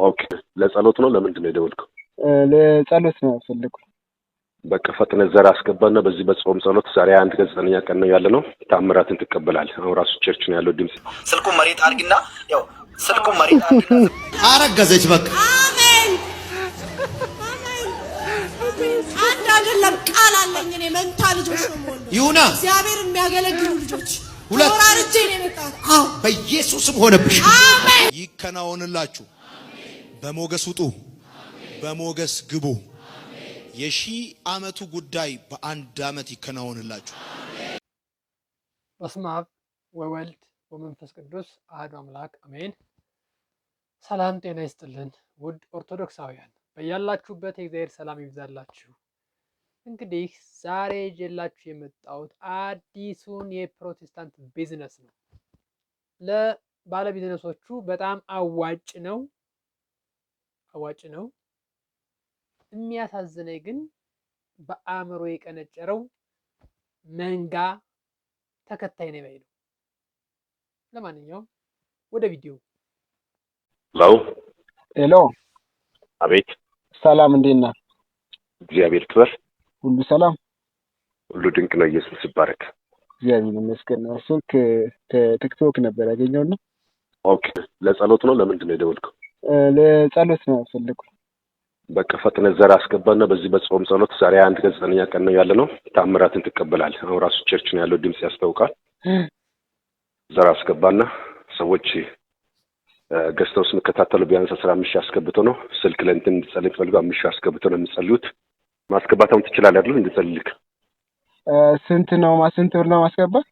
ኦኬ ለጸሎት ነው ለምንድን ነው የደወልከው? ለጸሎት ነው ፈልኩ። በቃ ፈጥነህ ዘር አስገባና በዚህ በጾም ጸሎት ዛሬ 1 9ኛ ቀን ነው ያለነው። ታምራትን ትቀበላለህ። አሁን ራሱ ቸርች ነው ያለው ድምጽ። ስልኩን መሬት አድርግና ያው ስልኩን መሬት አድርግና አረገዘች በቃ አሜን አንድ አይደለም ቃል አለኝ እኔ መንታ ልጆች ነው ሞሉ ይሁና እግዚአብሔር የሚያገለግሉ ልጆች ሁለት ወራርጄ ነው የመጣሁት። አዎ በኢየሱስም ሆነብሽ። አሜን ይከናወንላችሁ። በሞገስ ውጡ፣ በሞገስ ግቡ። የሺህ ዓመቱ ጉዳይ በአንድ ዓመት ይከናወንላችሁ። በስመ አብ ወወልድ ወመንፈስ ቅዱስ አሐዱ አምላክ አሜን። ሰላም ጤና ይስጥልን ውድ ኦርቶዶክሳውያን በያላችሁበት የእግዚአብሔር ሰላም ይብዛላችሁ። እንግዲህ ዛሬ ይዤላችሁ የመጣሁት አዲሱን የፕሮቴስታንት ቢዝነስ ነው። ለባለ ቢዝነሶቹ በጣም አዋጭ ነው። የሚያሳዝነኝ ግን በአእምሮ የቀነጨረው መንጋ ተከታይ ነው ባይ ነው። ለማንኛውም ወደ ቪዲዮ። ሄሎ አቤት። ሰላም እንዴት ነህ? እግዚአብሔር ይመስገን ሁሉ ሰላም፣ ሁሉ ድንቅ ነው። ኢየሱስ ይባረክ። እግዚአብሔር ይመስገን። ስልክ ቲክቶክ ነበር ያገኘውና። ኦኬ ለጸሎት ነው ለምንድን ነው የደወልከው? ለጸሎት ነው ፈልኩ። በቃ ፈጥነህ ዘር አስገባና በዚህ በጾም ጸሎት ዛሬ 1 9ኛ ቀን ነው ያለነው። ታምራትን ትቀበላለህ። አሁን ራሱ ቸርች ነው ያለው ድምጽ ያስታውቃል። ዘር አስገባና ሰዎች ገስታውስ መከታተሉ ቢያንስ 15 አስገብተው ነው ስልክ ለእንትን እንድጸልይ ፈልገው 5 አስገብተው ነው የሚጸልዩት። ማስገባታም ትችላለህ አይደል? እንድጸልይክ ስንት ነው ስንት ብር ነው ማስገባት?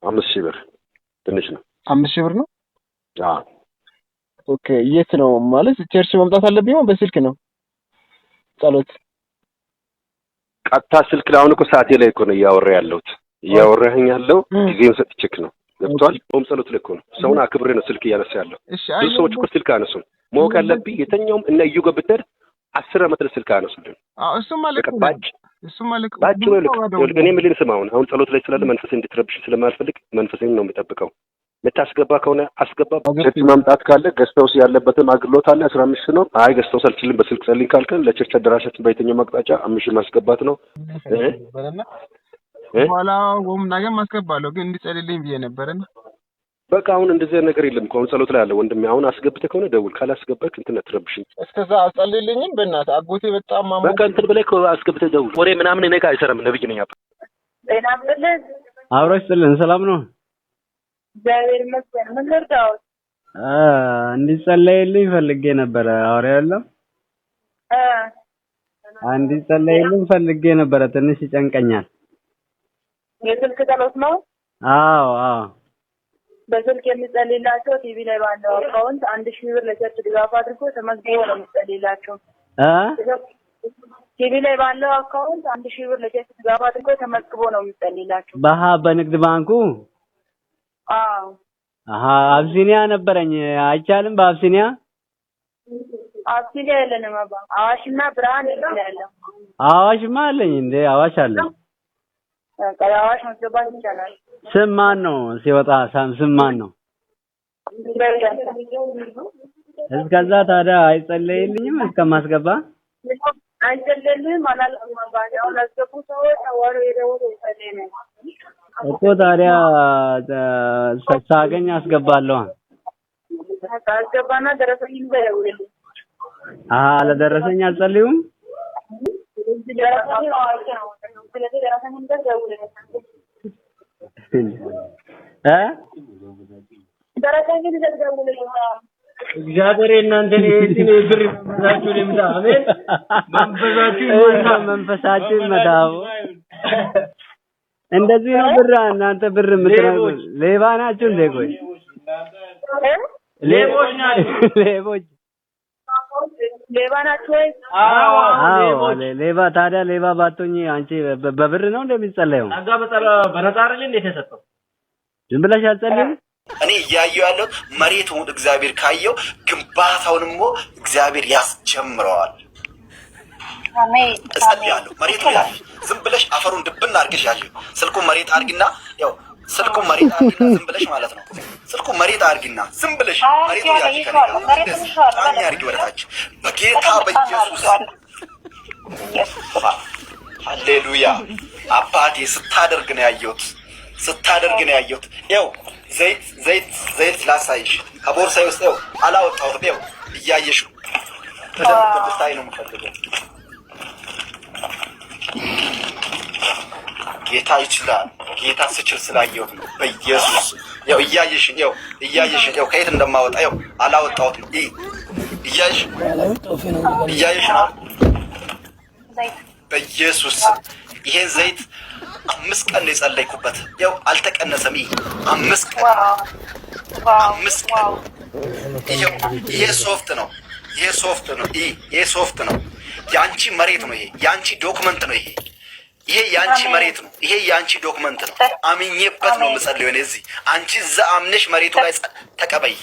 5000 ብር ትንሽ ነው። 5000 ብር ነው? አዎ ኦኬ። የት ነው ማለት ቸርች መምጣት አለብኝ ነው በስልክ ነው ጸሎት? ቀጥታ ስልክ ላይ አሁን እኮ ሰዓቴ ላይ እኮ ነው እያወራኸኝ ያለው ጊዜም ሰጥቼክ ነው። ገብቷል? ጾም ጸሎት ላይ እኮ ነው። ሰውን አክብሬ ነው ስልክ እያነሳ ያለው። ብዙ ሰዎች እኮ ስልክ አነሱን። ማወቅ ያለብኝ የተኛውም እና እዩ ገብተር 10 ዓመት ስልክ አነሱልን። እሱም ማለት ባጭ ነው ልክ እኔ ምን ልስማ አሁን ጸሎት ላይ ስላለ መንፈስ እንድትረብሽ ስለማልፈልግ መንፈሴን ነው የምጠብቀው። ልታስገባ ከሆነ አስገባ። ቸርች ማምጣት ካለ ገስታውስ ያለበትም አግሎት አለ 15 ነው። አይ ገስታውስ አልችልም በስልክ ጸልይ ካልከን ለቸርች አደራሻችን በየትኛው ማቅጣጫ 5 ማስገባት ነው። በኋላ ወም ነገር ማስገባለሁ ግን እንዲጸልይልኝ ብዬ ነበርና በቃ አሁን እንደዚህ ነገር የለም እኮ አሁን ጸሎት ላይ አለ ወንድሜ። አሁን አስገብተህ ከሆነ ደውል፣ ካላስገባክ እንትን አትረብሽኝ። እስከዛ አጸልይልኝም በእናትህ አጎቴ በጣም ማማ በቃ እንትን ብለህ አስገብተህ ደውል። ወሬ ምናምን እኔ ጋር አይሰራም። ነብይ ነኝ አባ አብሮሽ ጥልን ሰላም ነው። እግዚአብሔር ይመስገን። ምን ልርዳው? እንዲጸለይልኝ ፈልጌ ነበር። አውሬ ያለው እንዲጸለይልኝ ፈልጌ ነበር። ትንሽ ይጨንቀኛል። የስልክ ጸሎት ነው? አዎ በስልክ የሚጸልይላቸው ቲቪ ላይ ባለው አካውንት 1000 ብር ለቸርች ድጋፍ አድርጎ ተመዝግቦ ነው የሚጸልይላቸው። ቲቪ ላይ ባለው አካውንት 1000 ብር ለቸርች ድጋፍ አድርጎ ተመዝግቦ ነው የሚጸልይላቸው። በንግድ ባንኩ? አብሲኒያ ነበረኝ። አይቻልም? በአብሲኒያ የለንም አባ። አዋሽና ብርሃን ያለው። አዋሽማ አለኝ እንዴ? አዋሽ አለኝ። አዋሽ ማስገባት ይቻላል። ስም ማን ነው ሲወጣ? ስም ማን ነው? እስከዛ ታዲያ አይጸለይልኝም እስከማስገባ? አይጸለይልኝም አላለም አባ። ያው ለዘቡ ሰዎች አዋሪ የደወሉ ይጸልይ ነው እኮ ታዲያ ሳገኝ አስገባለሁ። አስገባና ደረሰኝ ይዘውልኝ። ለደረሰኝ አልጸልዩም? እግዚአብሔር እናንተን እዚህ ብር መንፈሳችሁን ይምጣ። አሜን። መንፈሳችሁን መታው። እንደዚህ ነው ብር እናንተ ብር የምትረጉ ሌባ ናችሁ እንዴ? ቆይ ሌቦች ናችሁ። ሌባ ናችሁ ወይ? አዎ ሌባ። ታዲያ ሌባ ባትሆኚ አንቺ በብር ነው እንደሚጸለየው? አጋ በነፃ አይደል እንዴ ተሰጠው? ዝም ብለሽ አልጸልይም? እኔ እያየሁ ያለው መሬቱን እግዚአብሔር ካየው ግንባታውንሞ እግዚአብሔር ያስጀምረዋል። አሜን። እጸልያለሁ። መሬቱ ላይ ዝም ብለሽ አፈሩን ድብና አድርገሽ ያዢው። ስልኩን መሬት አድርጊና ያው ስልኩ መሬት አድርጊና ዝም ብለሽ ማለት ነው። ስልኩ መሬት አድርጊና ዝም ብለሽ መሬቱ ያድርጊ ወደታች በጌታ በኢየሱስ ሃሌሉያ። አባቴ ስታደርግ ነው ያየሁት፣ ስታደርግ ነው ያየሁት። ይኸው ዘይት ላሳይሽ ከቦርሳዬ ውስጥ ይኸው አላወጣሁትም። ይኸው እያየሽ ነው። በደንብ ብታይ ነው የምፈልገው። ጌታ ይችላል። ጌታ ስችል ስላየሁት ነው በኢየሱስ። ይኸው እያየሽኝ፣ ይኸው እያየሽኝ፣ ይኸው ከየት እንደማወጣ ይኸው አላወጣሁትም። እያየሽ ነው በኢየሱስ። ይሄን ዘይት 5 ቀን ነው የጸለይኩበት። ይኸው አልተቀነሰም። 5 ቀን 5 ቀን። ይሄ ሶፍት ነው፣ ይሄ ሶፍት ነው፣ ይሄ ሶፍት ነው። ያንቺ መሬት ነው ይሄ፣ ያንቺ ዶክመንት ነው ይሄ። ይሄ ያንቺ መሬት ነው፣ ይሄ ያንቺ ዶክመንት ነው። አምኜበት ነው የምጸልየው እዚህ። አንቺ እዛ አምነሽ መሬቱ ላይ ተቀበይ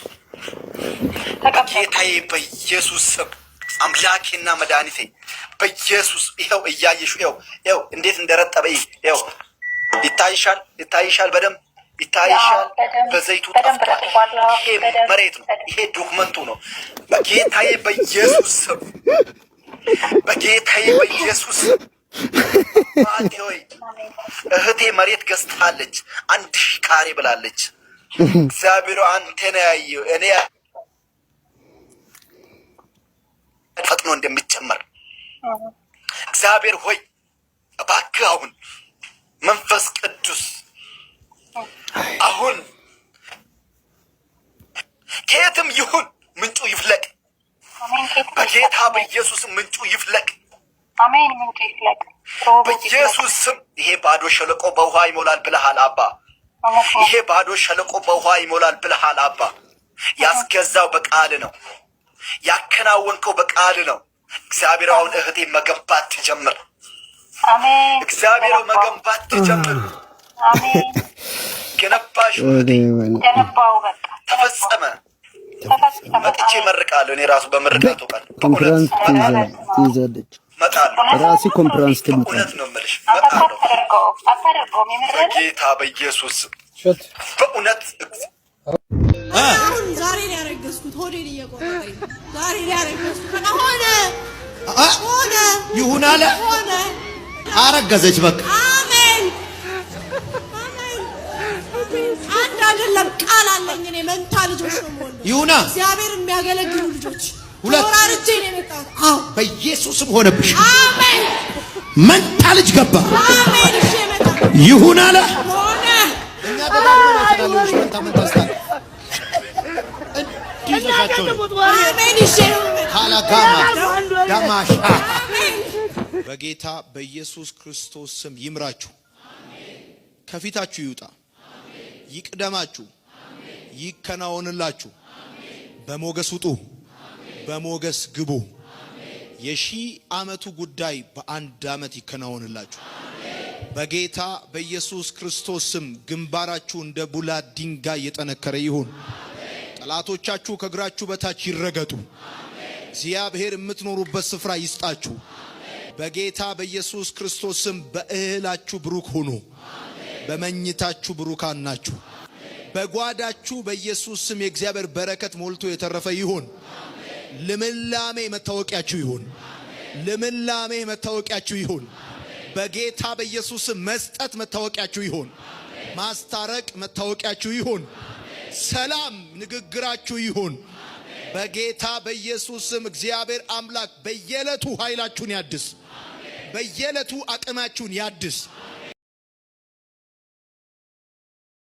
ጌታዬ በኢየሱስ ስም። አምላኬና መድኃኒቴ በኢየሱስ። ይኸው እያየሽው፣ ይኸው እንዴት እንደረጠበ ይኸው ይታይሻል፣ ይታይሻል፣ በደንብ ይታይሻል። በዘይቱ ጠፍቷል። ይሄ መሬት ነው፣ ይሄ ዶክመንቱ ነው። በጌታዬ በኢየሱስ ስም፣ በጌታዬ በኢየሱስ ማቴ ሆይ እህቴ መሬት ገዝታለች 1000 ካሬ ብላለች። እግዚአብሔር አንተ ነህ ያየው፣ እኔ ፈጥኖ እንደሚጨመር እግዚአብሔር ሆይ እባክህ አሁን መንፈስ ቅዱስ አሁን ከየትም ይሁን ምንጩ ይፍለቅ በጌታ በኢየሱስ ምንጩ ይፍለቅ። አሜን። ምንጩ ይፍለቅ በኢየሱስ ስም። ይሄ ባዶ ሸለቆ በውሃ ይሞላል ብለሃል አባ። ይሄ ባዶ ሸለቆ በውሃ ይሞላል ብለሃል አባ። ያስገዛው በቃል ነው፣ ያከናወንከው በቃል ነው። እግዚአብሔር አሁን እህቴ መገንባት ትጀምር። አሜን። እግዚአብሔር መገንባት ትጀምር። አሜን። ገነባሽ፣ ገነባው፣ በቃ ተፈጸመ። መጥቼ እመርቃለሁ። እኔ ራሱ በምርቃቱ ቀን ኮንፈረንስ ትይዛለች። ራሲ ኮንፈረንስ ትምጣ። እውነት ነው የምልሽ፣ እመጣለሁ። አታደርገውም። የምርህን በጌታ በኢየሱስ በእውነት አሁን ዛሬ ነው ያረገዝኩት። ሆዴን እየቆረጠኝ ዛሬ ነው ያረገዝኩት። ሆነ ይሁን አለ ሆነ። አረገዘች። በቃ አሜን አሜን። አንድ አይደለም ቃል አለኝ እኔ መንታ ልጆች ነው የምወልደው። ይሁና እግዚአብሔር የሚያገለግሉ ልጆች ሁለት ወራርቼ ነው የመጣሁት። አዎ በኢየሱስም ሆነብሽ። አሜን። መንታ ልጅ ገባ። አሜን። እሺ መጣ ይሁን አለ ሆነ። እኛ ደጋግመን አስተዳደሮች መንታ ስታል እንዲዘጋቸው አሜን። እሺ ካላጋማ ዳማሽ በጌታ በኢየሱስ ክርስቶስ ስም ይምራችሁ። ከፊታችሁ ይውጣ፣ ይቅደማችሁ፣ ይከናወንላችሁ። በሞገስ ውጡ፣ በሞገስ ግቡ። የ1000 ዓመቱ ጉዳይ በአንድ ዓመት ይከናወንላችሁ። በጌታ በኢየሱስ ክርስቶስ ስም ግንባራችሁ እንደ ቡላት ድንጋይ የጠነከረ ይሁን። ጠላቶቻችሁ ከእግራችሁ በታች ይረገጡ። እግዚአብሔር የምትኖሩበት ስፍራ ይስጣችሁ። በጌታ በኢየሱስ ክርስቶስ ስም በእህላችሁ ብሩክ ሁኑ። በመኝታችሁ ብሩካን ናችሁ። በጓዳችሁ በኢየሱስ ስም የእግዚአብሔር በረከት ሞልቶ የተረፈ ይሁን። ልምላሜ መታወቂያችሁ ይሁን። ልምላሜ መታወቂያችሁ ይሁን። በጌታ በኢየሱስ ስም መስጠት መታወቂያችሁ ይሁን። ማስታረቅ መታወቂያችሁ ይሁን። ሰላም ንግግራችሁ ይሁን። በጌታ በኢየሱስ ስም እግዚአብሔር አምላክ በየዕለቱ ኃይላችሁን ያድስ። በየዕለቱ አቅማችሁን ያድስ።